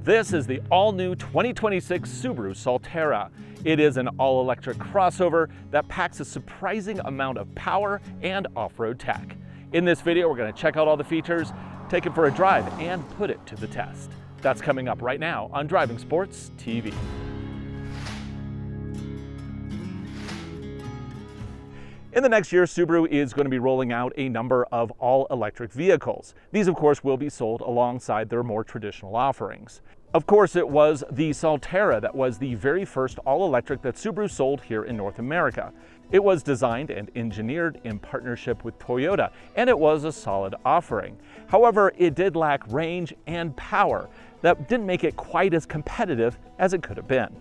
This is the all-new 2026 Subaru Solterra. It is an all-electric crossover that packs a surprising amount of power and off-road tech. In this video, we're going to check out all the features, take it for a drive, and put it to the test. That's coming up right now on Driving Sports TV. In the next year, Subaru is going to be rolling out a number of all-electric vehicles. These, of course, will be sold alongside their more traditional offerings. Of course, it was the Solterra that was the very first all-electric that Subaru sold here in North America. It was designed and engineered in partnership with Toyota, and it was a solid offering. However, it did lack range and power that didn't make it quite as competitive as it could have been.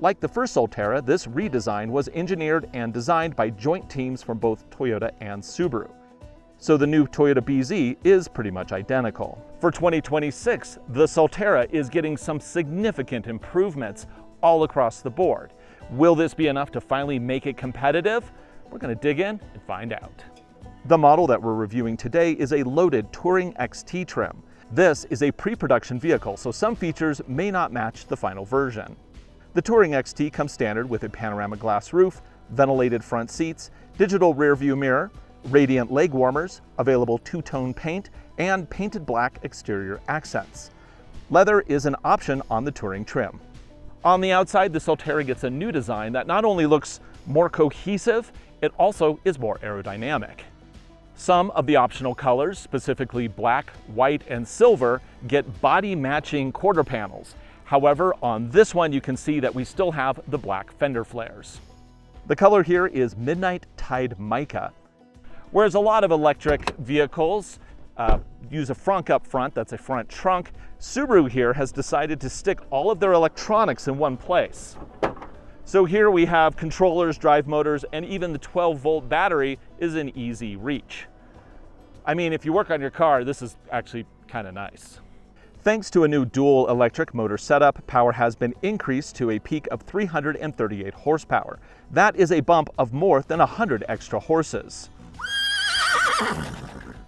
Like the first Solterra, this redesign was engineered and designed by joint teams from both Toyota and Subaru. So the new Toyota BZ is pretty much identical. For 2026, the Solterra is getting some significant improvements all across the board. Will this be enough to finally make it competitive? We're going to dig in and find out. The model that we're reviewing today is a loaded Touring XT trim. This is a pre-production vehicle, so some features may not match the final version. The Touring XT comes standard with a panoramic glass roof, ventilated front seats, digital rear view mirror, radiant leg warmers, available two-tone paint, and painted black exterior accents. Leather is an option on the Touring trim. On the outside, the Solterra gets a new design that not only looks more cohesive, it also is more aerodynamic. Some of the optional colors, specifically black, white, and silver, get body-matching quarter panels. However, on this one, you can see that we still have the black fender flares. The color here is Midnight Tide Mica. Whereas a lot of electric vehicles use a frunk up front, that's a front trunk, Subaru here has decided to stick all of their electronics in one place. So here we have controllers, drive motors, and even the 12-volt battery is in easy reach. I mean, if you work on your car, this is actually kind of nice. Thanks to a new dual electric motor setup, power has been increased to a peak of 338 horsepower. That is a bump of more than 100 extra horses.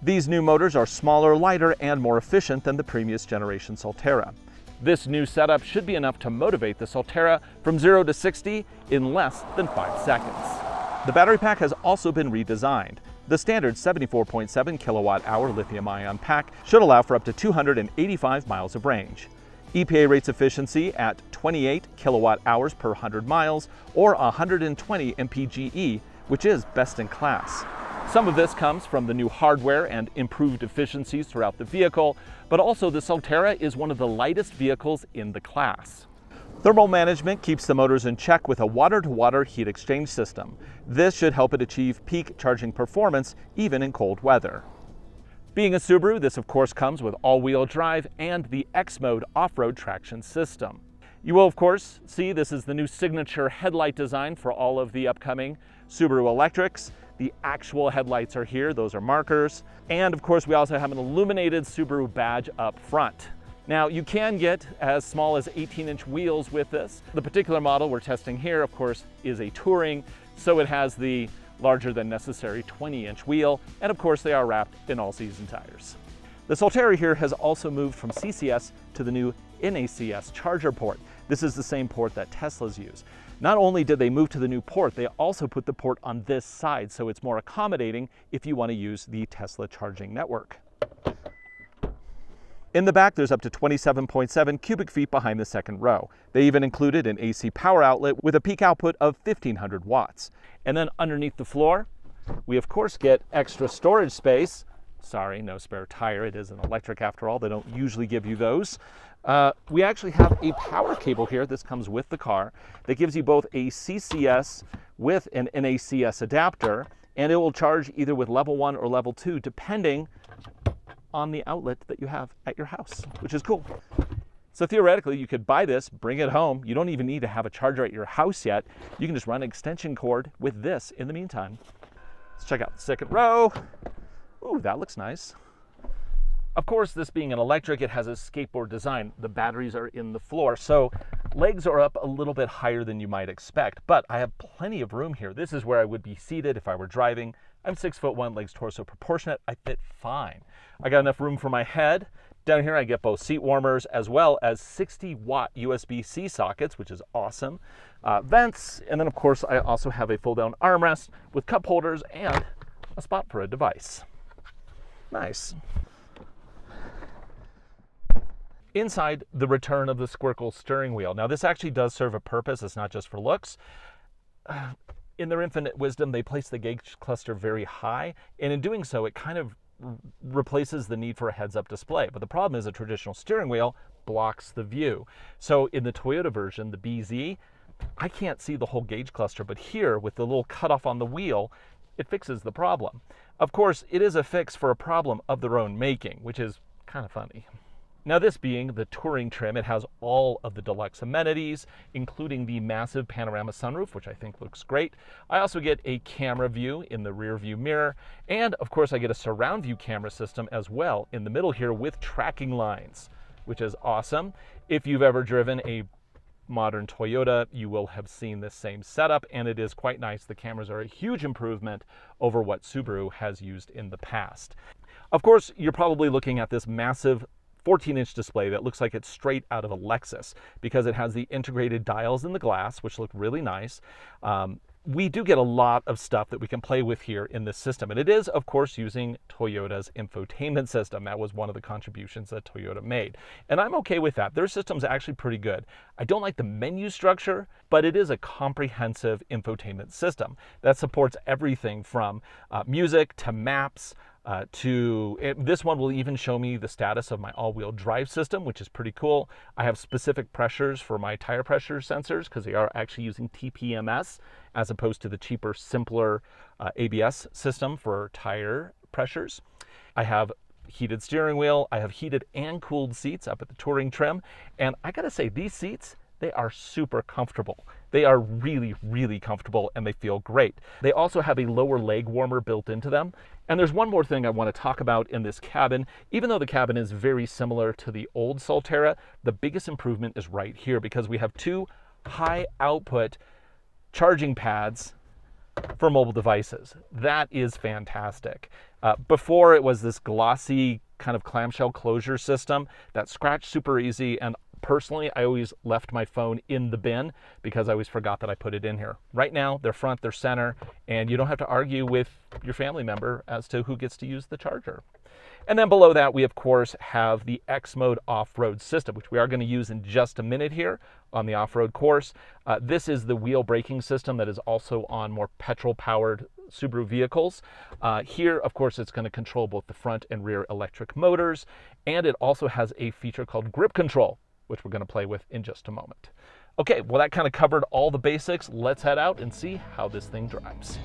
These new motors are smaller, lighter, and more efficient than the previous generation Solterra. This new setup should be enough to motivate the Solterra from 0 to 60 in less than 5 seconds. The battery pack has also been redesigned. The standard 74.7 kilowatt-hour lithium-ion pack should allow for up to 285 miles of range. EPA rates efficiency at 28 kilowatt-hours per 100 miles or 120 mpge, which is best in class. Some of this comes from the new hardware and improved efficiencies throughout the vehicle, but also the Solterra is one of the lightest vehicles in the class. Thermal management keeps the motors in check with a water-to-water heat exchange system. This should help it achieve peak charging performance even in cold weather. Being a Subaru, this of course comes with all-wheel drive and the X-Mode off-road traction system. You will of course see this is the new signature headlight design for all of the upcoming Subaru electrics. The actual headlights are here, those are markers. And of course we also have an illuminated Subaru badge up front. Now you can get as small as 18-inch wheels with this. The particular model we're testing here, of course, is a Touring, so it has the larger than necessary 20-inch wheel, and of course they are wrapped in all-season tires. The Solterra here has also moved from CCS to the new NACS charger port. This is the same port that Teslas use. Not only did they move to the new port, they also put the port on this side, so it's more accommodating if you want to use the Tesla charging network. In the back, there's up to 27.7 cubic feet behind the second row. They even included an AC power outlet with a peak output of 1,500 watts. And then underneath the floor, we of course get extra storage space. Sorry, no spare tire. It is an electric after all. They don't usually give you those. We actually have a power cable here. This comes with the car that gives you both a CCS with an NACS adapter, and it will charge either with level 1 or level 2, depending on the outlet that you have at your house, which is cool. So theoretically, you could buy this, bring it home. You don't even need to have a charger at your house yet. You can just run an extension cord with this in the meantime. Let's check out the second row. Ooh, that looks nice. Of course, this being an electric, it has a skateboard design. The batteries are in the floor, so legs are up a little bit higher than you might expect, but I have plenty of room here. This is where I would be seated if I were driving. I'm 6'1", legs torso proportionate. I fit fine. I got enough room for my head Down here I get both seat warmers as well as 60-watt USB-C sockets, which is awesome. Vents, and then of course I also have a fold-down armrest with cup holders and a spot for a device. Nice. Inside, the return of the Squircle steering wheel. Now this actually does serve a purpose, it's not just for looks. In their infinite wisdom, they place the gauge cluster very high, and in doing so, it kind of replaces the need for a heads-up display. But the problem is a traditional steering wheel blocks the view. So in the Toyota version, the BZ, I can't see the whole gauge cluster, but here, with the little cutoff on the wheel, it fixes the problem. Of course, it is a fix for a problem of their own making, which is kind of funny. Now this being the touring trim, it has all of the deluxe amenities, including the massive panorama sunroof, which I think looks great. I also get a camera view in the rear view mirror, and of course I get a surround view camera system as well in the middle here with tracking lines, which is awesome. If you've ever driven a modern Toyota, you will have seen this same setup, and it is quite nice. The cameras are a huge improvement over what Subaru has used in the past. Of course, you're probably looking at this massive 14-inch display that looks like it's straight out of a Lexus because it has the integrated dials in the glass, which look really nice. We do get a lot of stuff that we can play with here in this system, and it is, of course, using Toyota's infotainment system. That was one of the contributions that Toyota made, and I'm okay with that. Their system's actually pretty good. I don't like the menu structure, but it is a comprehensive infotainment system that supports everything from music to maps, this one will even show me the status of my all-wheel drive system, which is pretty cool. I have specific pressures for my tire pressure sensors because they are actually using TPMS as opposed to the cheaper, simpler ABS system for tire pressures. I have heated steering wheel. I have heated and cooled seats up at the touring trim. And I gotta say, these seats, they are super comfortable. They are really, really comfortable and they feel great. They also have a lower leg warmer built into them. And there's one more thing I want to talk about in this cabin. Even though the cabin is very similar to the old Solterra, the biggest improvement is right here because we have two high output charging pads for mobile devices. That is fantastic. Before it was this glossy kind of clamshell closure system that scratched super easy, and personally, I always left my phone in the bin because I always forgot that I put it in here. Right now, they're front, they're center, and you don't have to argue with your family member as to who gets to use the charger. And then below that, we of course have the X Mode off-road system, which we are going to use in just a minute here on the off-road course. This is the wheel braking system that is also on more petrol-powered Subaru vehicles. Here, of course, it's going to control both the front and rear electric motors, and it also has a feature called grip control, which we're going to play with in just a moment. Okay, well, that kind of covered all the basics. Let's head out and see how this thing drives.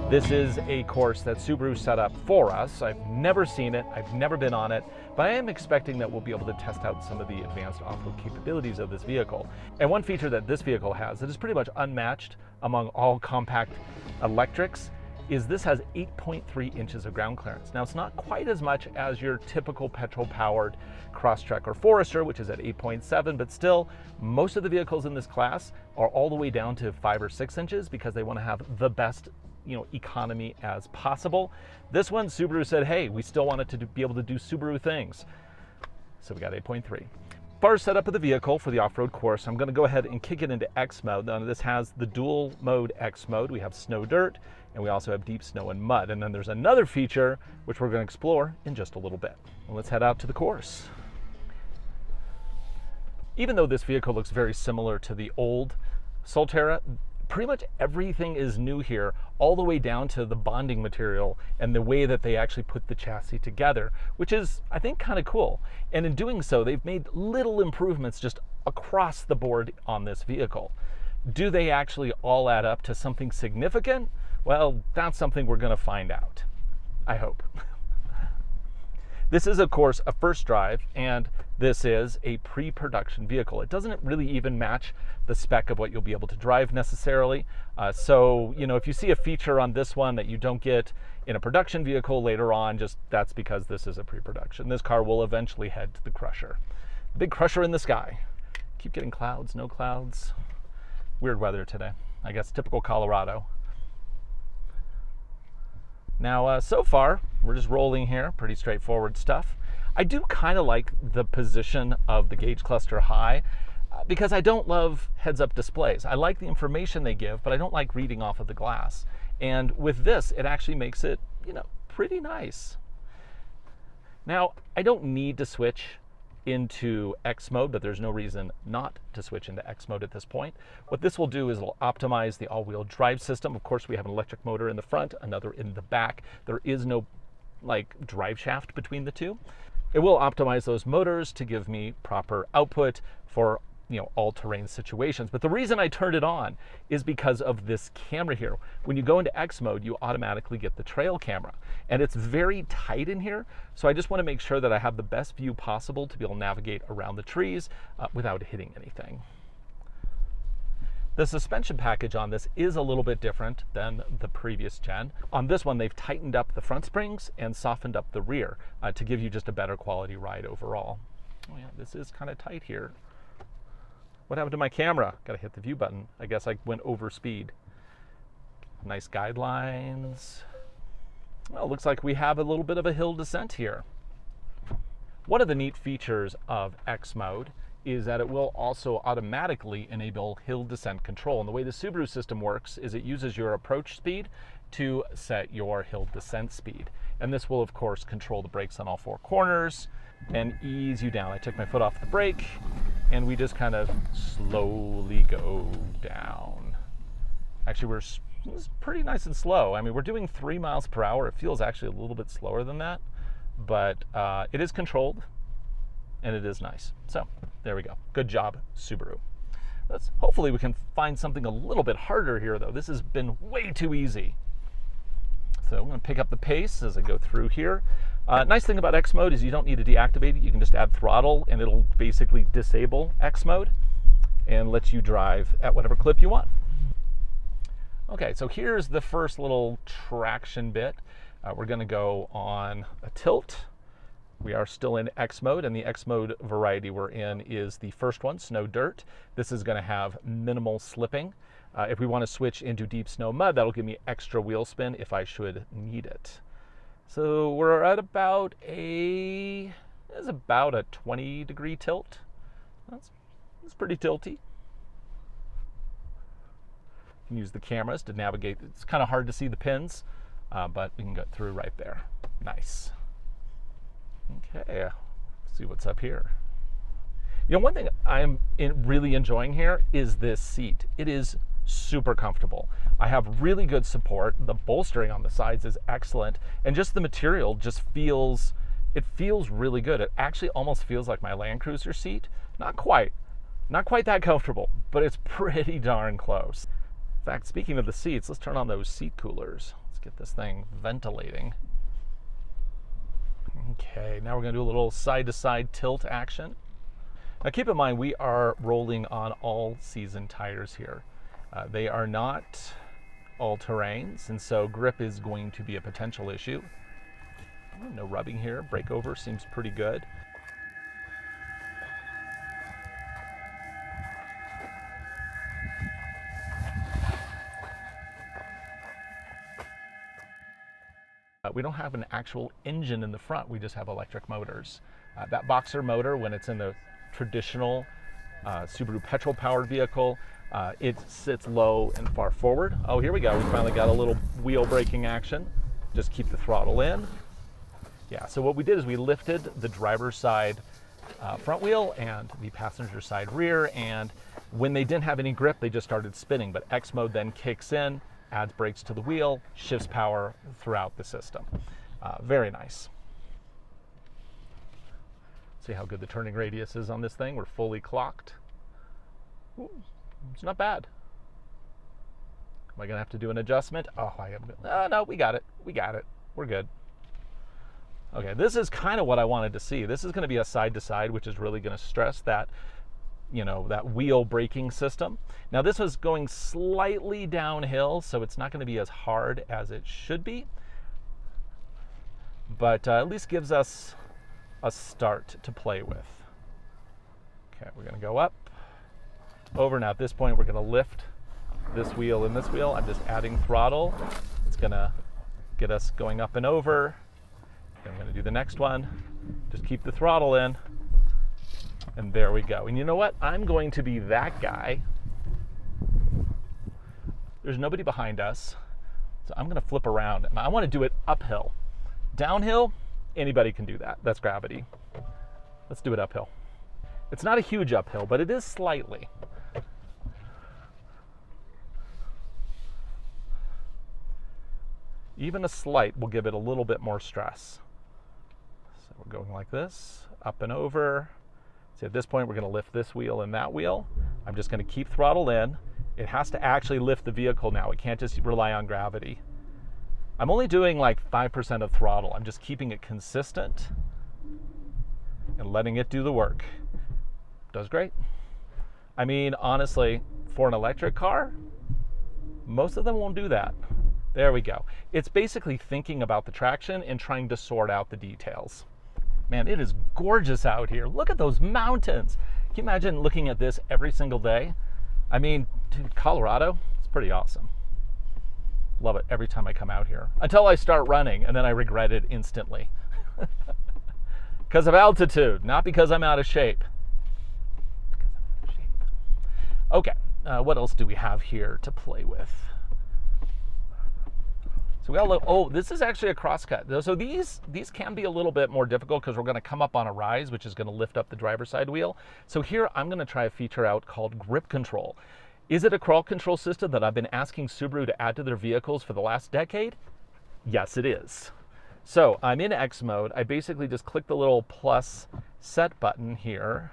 This is a course that Subaru set up for us. I've never seen it, I've never been on it, but I am expecting that we'll be able to test out some of the advanced off-road capabilities of this vehicle. And one feature that this vehicle has that is pretty much unmatched among all compact electrics is this has 8.3 inches of ground clearance. Now, it's not quite as much as your typical petrol-powered Crosstrek or Forester, which is at 8.7, but still, most of the vehicles in this class are all the way down to 5 or 6 inches because they want to have the best economy as possible. This one, Subaru said, hey, we still want it to be able to do Subaru things. So we got 8.3. As far as setup of the vehicle for the off-road course, I'm going to go ahead and kick it into X mode. Now, this has the dual mode X mode. We have snow dirt, and we also have deep snow and mud. And then there's another feature, which we're going to explore in just a little bit. Well, let's head out to the course. Even though this vehicle looks very similar to the old Solterra, pretty much everything is new here, all the way down to the bonding material and the way that they actually put the chassis together, which is, I think, kind of cool. And in doing so, they've made little improvements just across the board on this vehicle. Do they actually all add up to something significant? Well, that's something we're going to find out, I hope. This is, of course, a first drive, and this is a pre-production vehicle. It doesn't really even match the spec of what you'll be able to drive necessarily. So, if you see a feature on this one that you don't get in a production vehicle later on, that's because this is a pre-production. This car will eventually head to the crusher. The big crusher in the sky. Keep getting clouds, no clouds. Weird weather today. I guess typical Colorado. Now, so far, we're just rolling here, pretty straightforward stuff. I do kind of like the position of the gauge cluster high because I don't love heads-up displays. I like the information they give, but I don't like reading off of the glass. And with this, it actually makes it, pretty nice. Now, I don't need to switch into X mode, but there's no reason not to switch into X mode at this point. What this will do is it'll optimize the all-wheel drive system. Of course, we have an electric motor in the front, another in the back. There is no drive shaft between the two. It will optimize those motors to give me proper output for all-terrain situations. But the reason I turned it on is because of this camera here. When you go into X mode, you automatically get the trail camera. And it's very tight in here, so I just want to make sure that I have the best view possible to be able to navigate around the trees without hitting anything. The suspension package on this is a little bit different than the previous gen. On this one, they've tightened up the front springs and softened up the rear to give you just a better quality ride overall. Oh yeah, this is kind of tight here. What happened to my camera? Gotta hit the view button. I guess I went over speed. Nice guidelines. Well, looks like we have a little bit of a hill descent here. One of the neat features of X mode is that it will also automatically enable hill descent control. And the way the Subaru system works is it uses your approach speed to set your hill descent speed. And this will, of course, control the brakes on all four corners and ease you down. I took my foot off the brake and we just kind of slowly go down. Actually, it's pretty nice and slow. I mean, we're doing 3 miles per hour. It feels actually a little bit slower than that, but it is controlled and it is nice. So there we go. Good job, Subaru. Hopefully we can find something a little bit harder here though. This has been way too easy. So I'm gonna pick up the pace as I go through here. Nice thing about X mode is you don't need to deactivate it. You can just add throttle and it'll basically disable X mode and let you drive at whatever clip you want. Okay, so here's the first little traction bit. We're gonna go on a tilt. We are still in X mode, and the X mode variety we're in is the first one, snow dirt. This is gonna have minimal slipping. If we wanna switch into deep snow mud, that'll give me extra wheel spin if I should need it. So we're at about a 20-degree tilt. That's pretty tilty. You can use the cameras to navigate. It's kind of hard to see the pins, but we can get through right there. Nice. Okay, let's see what's up here. One thing I'm really enjoying here is this seat. It is super comfortable. I have really good support. The bolstering on the sides is excellent, and just the material just feels really good. It actually almost feels like my Land Cruiser seat. Not quite that comfortable, but it's pretty darn close. In fact, speaking of the seats, let's turn on those seat coolers. Let's get this thing ventilating. Okay, now we're going to do a little side-to-side tilt action. Now keep in mind, we are rolling on all-season tires here. They are not all-terrains, and so grip is going to be a potential issue. No rubbing here. Breakover seems pretty good. We don't have an actual engine in the front, we just have electric motors. That boxer motor, when it's in the traditional Subaru petrol-powered vehicle, it sits low and far forward. Oh, here we go, we finally got a little wheel braking action. Just keep the throttle in. Yeah, so what we did is we lifted the driver's side front wheel and the passenger side rear, and when they didn't have any grip, they just started spinning, but X mode then kicks in, adds brakes to the wheel, shifts power throughout the system. Very nice. See how good the turning radius is on this thing. We're fully clocked. Ooh, it's not bad. Am I gonna have to do an adjustment? Oh, no, we got it. We're good. Okay, this is kind of what I wanted to see. This is gonna be a side-to-side, which is really gonna stress that that wheel braking system. Now this was going slightly downhill, so it's not going to be as hard as it should be, but at least gives us a start to play with. Okay, we're going to go up, over. Now at this point we're going to lift this wheel and this wheel. I'm just adding throttle. It's going to get us going up and over. I'm going to do the next one. Just keep the throttle in. And there we go. And you know what? I'm going to be that guy. There's nobody behind us. So I'm going to flip around, and I want to do it uphill. Downhill, anybody can do that. That's gravity. Let's do it uphill. It's not a huge uphill, but it is slightly. Even a slight will give it a little bit more stress. So we're going like this, up and over. See, at this point, we're going to lift this wheel and that wheel. I'm just going to keep throttle in. It has to actually lift the vehicle now. It can't just rely on gravity. I'm only doing like 5% of throttle. I'm just keeping it consistent and letting it do the work. Does great. I mean, honestly, for an electric car, most of them won't do that. There we go. It's basically thinking about the traction and trying to sort out the details. Man, it is gorgeous out here. Look at those mountains. Can you imagine looking at this every single day? I mean, dude, Colorado, it's pretty awesome. Love it every time I come out here. Until I start running, and then I regret it instantly. Because of altitude, not because I'm out of shape. Okay, what else do we have here to play with? So we got a little, oh, this is actually a crosscut. So these can be a little bit more difficult because we're going to come up on a rise, which is going to lift up the driver's side wheel. So here I'm going to try a feature out called grip control. Is it a crawl control system that I've been asking Subaru to add to their vehicles for the last decade? Yes, it is. So I'm in X mode. I basically just click the little plus set button here.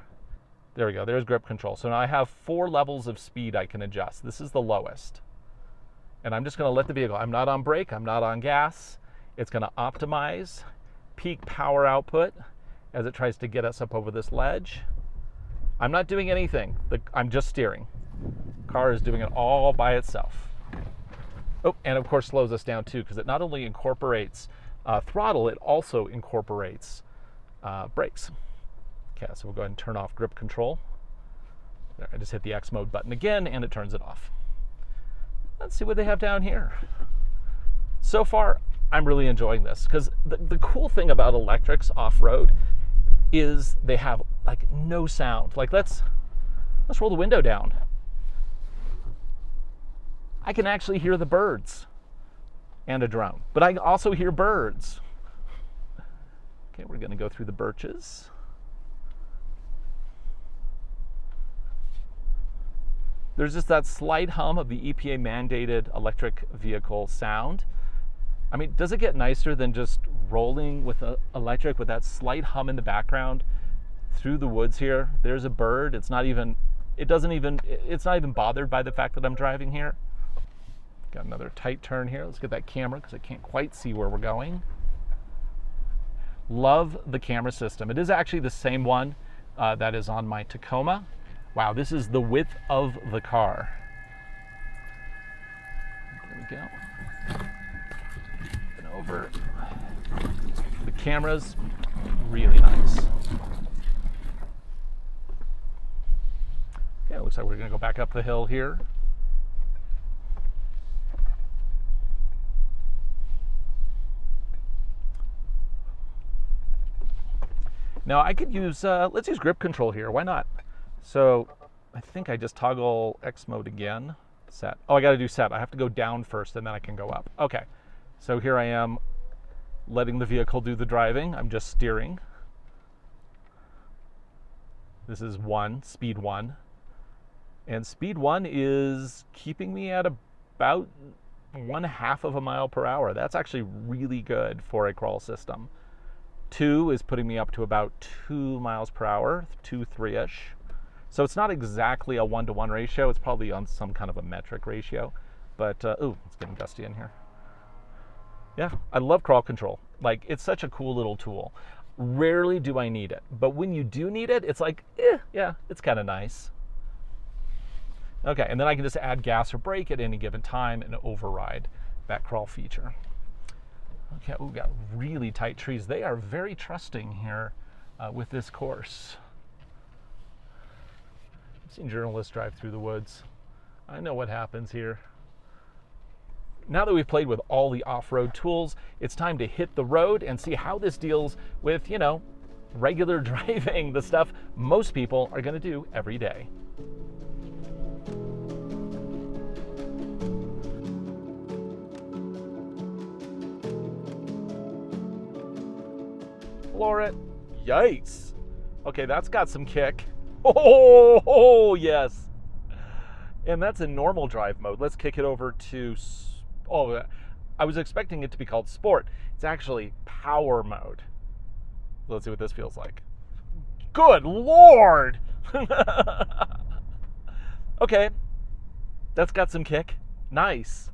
There we go. There's grip control. So now I have 4 levels of speed I can adjust. This is the lowest. And I'm just going to let the vehicle, I'm not on brake, I'm not on gas. It's going to optimize peak power output as it tries to get us up over this ledge. I'm not doing anything. I'm just steering. Car is doing it all by itself. Oh, and of course slows us down too, because it not only incorporates throttle, it also incorporates brakes. Okay, so we'll go ahead and turn off grip control. There, I just hit the X mode button again, and it turns it off. Let's see what they have down here. So far, I'm really enjoying this, because the cool thing about electrics off-road is they have like no sound. Like let's roll the window down. I can actually hear the birds and a drone, but I can also hear birds. Okay, we're going to go through the birches. There's just that slight hum of the EPA mandated electric vehicle sound. I mean, does it get nicer than just rolling with electric with that slight hum in the background through the woods here? There's a bird. It's not even bothered by the fact that I'm driving here. Got another tight turn here. Let's get that camera because I can't quite see where we're going. Love the camera system. It is actually the same one that is on my Tacoma. Wow, this is the width of the car. There we go. And over. The camera's really nice. Okay, it looks like we're going to go back up the hill here. Now I could use, let's use grip control here. Why not? So I think I just toggle X mode again. Set. Oh, I got to do set. I have to go down first and then I can go up. Okay. So here I am letting the vehicle do the driving. I'm just steering. This is 1, speed 1. And speed 1 is keeping me at about 1/2 of a mile per hour. That's actually really good for a crawl system. 2 is putting me up to about 2 miles per hour, 2-3-ish. So it's not exactly a 1-to-1 ratio. It's probably on some kind of a metric ratio. But, ooh, it's getting dusty in here. Yeah, I love crawl control. Like, it's such a cool little tool. Rarely do I need it. But when you do need it, it's like, yeah, it's kind of nice. Okay, and then I can just add gas or brake at any given time and override that crawl feature. Okay, we've got really tight trees. They are very trusting here with this course. I've seen journalists drive through the woods. I know what happens here. Now that we've played with all the off-road tools, it's time to hit the road and see how this deals with, regular driving, the stuff most people are going to do every day. Floor it. Yikes. Okay, that's got some kick. Oh, yes. And that's in normal drive mode. Let's kick it over to, I was expecting it to be called sport. It's actually power mode. Let's see what this feels like. Good Lord. Okay, that's got some kick. Nice.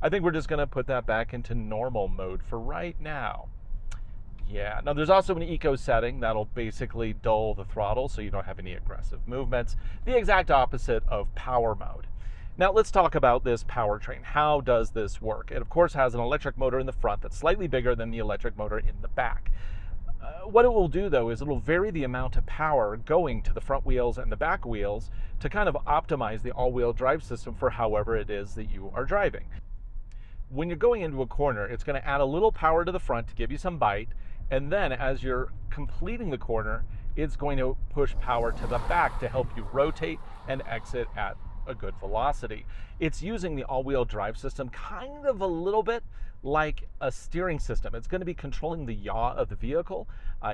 I think we're just gonna put that back into normal mode for right now. Yeah, now there's also an eco setting that'll basically dull the throttle so you don't have any aggressive movements. The exact opposite of power mode. Now let's talk about this powertrain. How does this work? It of course has an electric motor in the front that's slightly bigger than the electric motor in the back. What it will do though is it'll vary the amount of power going to the front wheels and the back wheels to kind of optimize the all-wheel drive system for however it is that you are driving. When you're going into a corner, it's going to add a little power to the front to give you some bite. And then as you're completing the corner, it's going to push power to the back to help you rotate and exit at a good velocity. It's using the all-wheel drive system kind of a little bit like a steering system. It's going to be controlling the yaw of the vehicle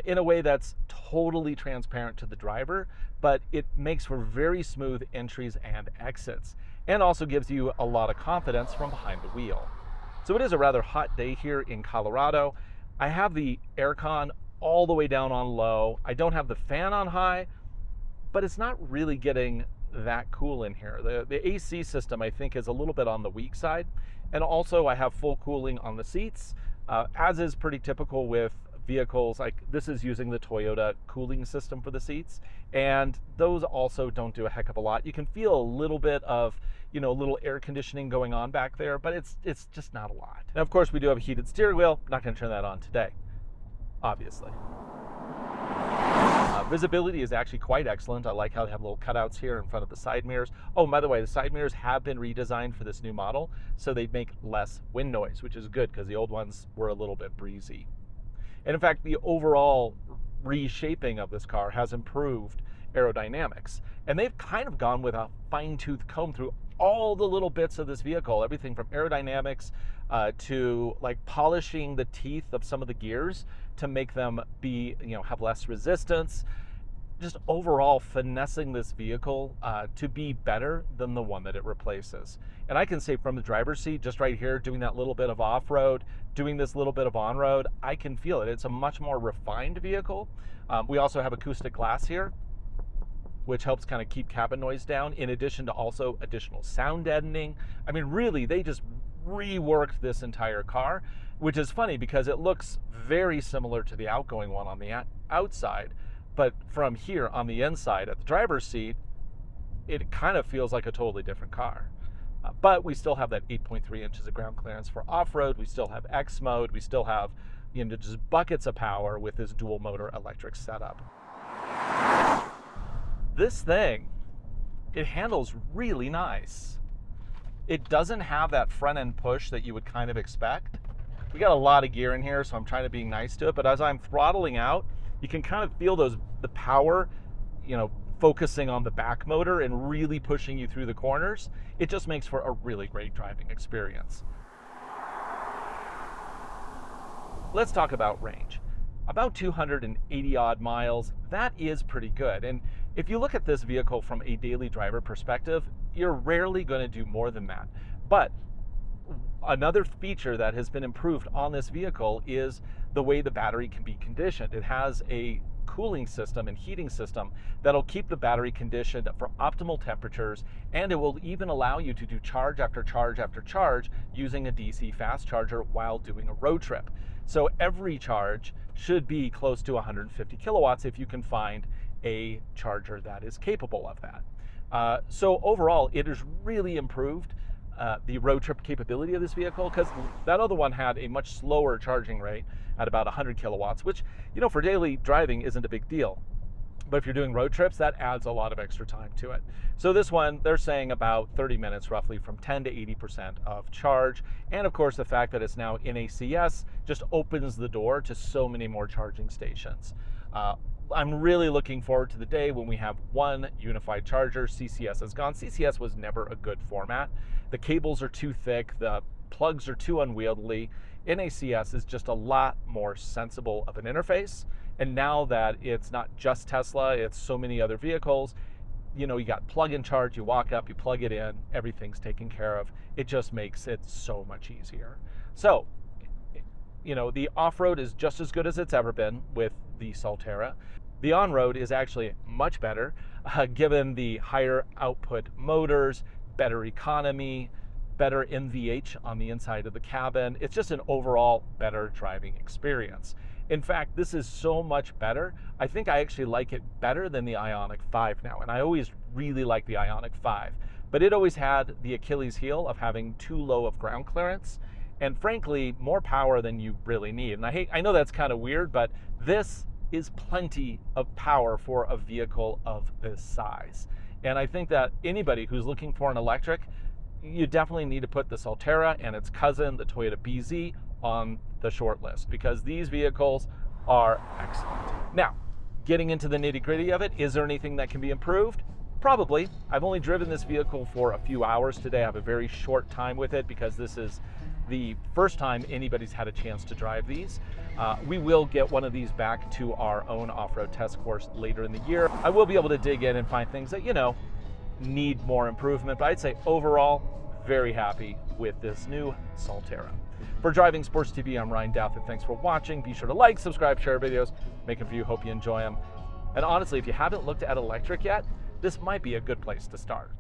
in a way that's totally transparent to the driver, but it makes for very smooth entries and exits, and also gives you a lot of confidence from behind the wheel. So it is a rather hot day here in Colorado. I have the aircon all the way down on low. I don't have the fan on high, but it's not really getting that cool in here. The AC system I think is a little bit on the weak side. And also I have full cooling on the seats, as is pretty typical with vehicles. Like this is using the Toyota cooling system for the seats. And those also don't do a heck of a lot. You can feel a little bit of, a little air conditioning going on back there, but it's just not a lot. Now, of course, we do have a heated steering wheel. Not going to turn that on today, obviously. Visibility is actually quite excellent. I like how they have little cutouts here in front of the side mirrors. Oh, by the way, the side mirrors have been redesigned for this new model, so they make less wind noise, which is good because the old ones were a little bit breezy. And in fact, the overall reshaping of this car has improved aerodynamics. And they've kind of gone with a fine-tooth comb through all the little bits of this vehicle, everything from aerodynamics to like polishing the teeth of some of the gears to make them be, have less resistance. Just overall finessing this vehicle to be better than the one that it replaces. And I can say from the driver's seat, just right here, doing that little bit of off-road, doing this little bit of on-road, I can feel it. It's a much more refined vehicle. We also have acoustic glass here, which helps kind of keep cabin noise down, in addition to also additional sound deadening. I mean, really, they just reworked this entire car, which is funny because it looks very similar to the outgoing one on the outside, but from here on the inside at the driver's seat, it kind of feels like a totally different car. But we still have that 8.3 inches of ground clearance for off-road. We still have X mode. We still have, just buckets of power with this dual motor electric setup. This thing, it handles really nice. It doesn't have that front end push that you would kind of expect. We got a lot of gear in here, so I'm trying to be nice to it, but as I'm throttling out, you can kind of feel the power, focusing on the back motor and really pushing you through the corners. It just makes for a really great driving experience. Let's talk about range. About 280 odd miles, that is pretty good. And if you look at this vehicle from a daily driver perspective, you're rarely going to do more than that. But another feature that has been improved on this vehicle is the way the battery can be conditioned. It has a cooling system and heating system that'll keep the battery conditioned for optimal temperatures, and it will even allow you to do charge after charge after charge using a DC fast charger while doing a road trip. So every charge should be close to 150 kilowatts if you can find a charger that is capable of that. So overall, it has really improved the road trip capability of this vehicle, because that other one had a much slower charging rate at about 100 kilowatts, which, for daily driving isn't a big deal. But if you're doing road trips, that adds a lot of extra time to it. So this one, they're saying about 30 minutes roughly from 10 to 80% of charge. And of course, the fact that it's now in ACS just opens the door to so many more charging stations. I'm really looking forward to the day when we have one unified charger. CCS is gone. CCS was never a good format. The cables are too thick, the plugs are too unwieldy. NACS is just a lot more sensible of an interface. And now that it's not just Tesla, it's so many other vehicles, you know, you got plug and charge, you walk up, you plug it in, everything's taken care of. It just makes it so much easier. So, you know, the off-road is just as good as it's ever been with the Solterra. The on-road is actually much better, given the higher output motors, better economy, better NVH on the inside of the cabin. It's just an overall better driving experience. In fact, this is so much better. I think I actually like it better than the Ioniq 5 now, and I always really liked the Ioniq 5. But it always had the Achilles heel of having too low of ground clearance, and frankly, more power than you really need. And I know that's kind of weird, but this is plenty of power for a vehicle of this size. And I think that anybody who's looking for an electric, you definitely need to put the Solterra and its cousin, the Toyota BZ, on the short list, because these vehicles are excellent. Now, getting into the nitty-gritty of it, is there anything that can be improved? Probably. I've only driven this vehicle for a few hours today. I have a very short time with it because this is the first time anybody's had a chance to drive these. We will get one of these back to our own off-road test course later in the year. I will be able to dig in and find things that, you know, need more improvement, but I'd say overall, very happy with this new Solterra. For Driving Sports TV, I'm Ryan Douthit. Thanks for watching. Be sure to like, subscribe, share videos, make them for you. Hope you enjoy them. And honestly, if you haven't looked at electric yet, this might be a good place to start.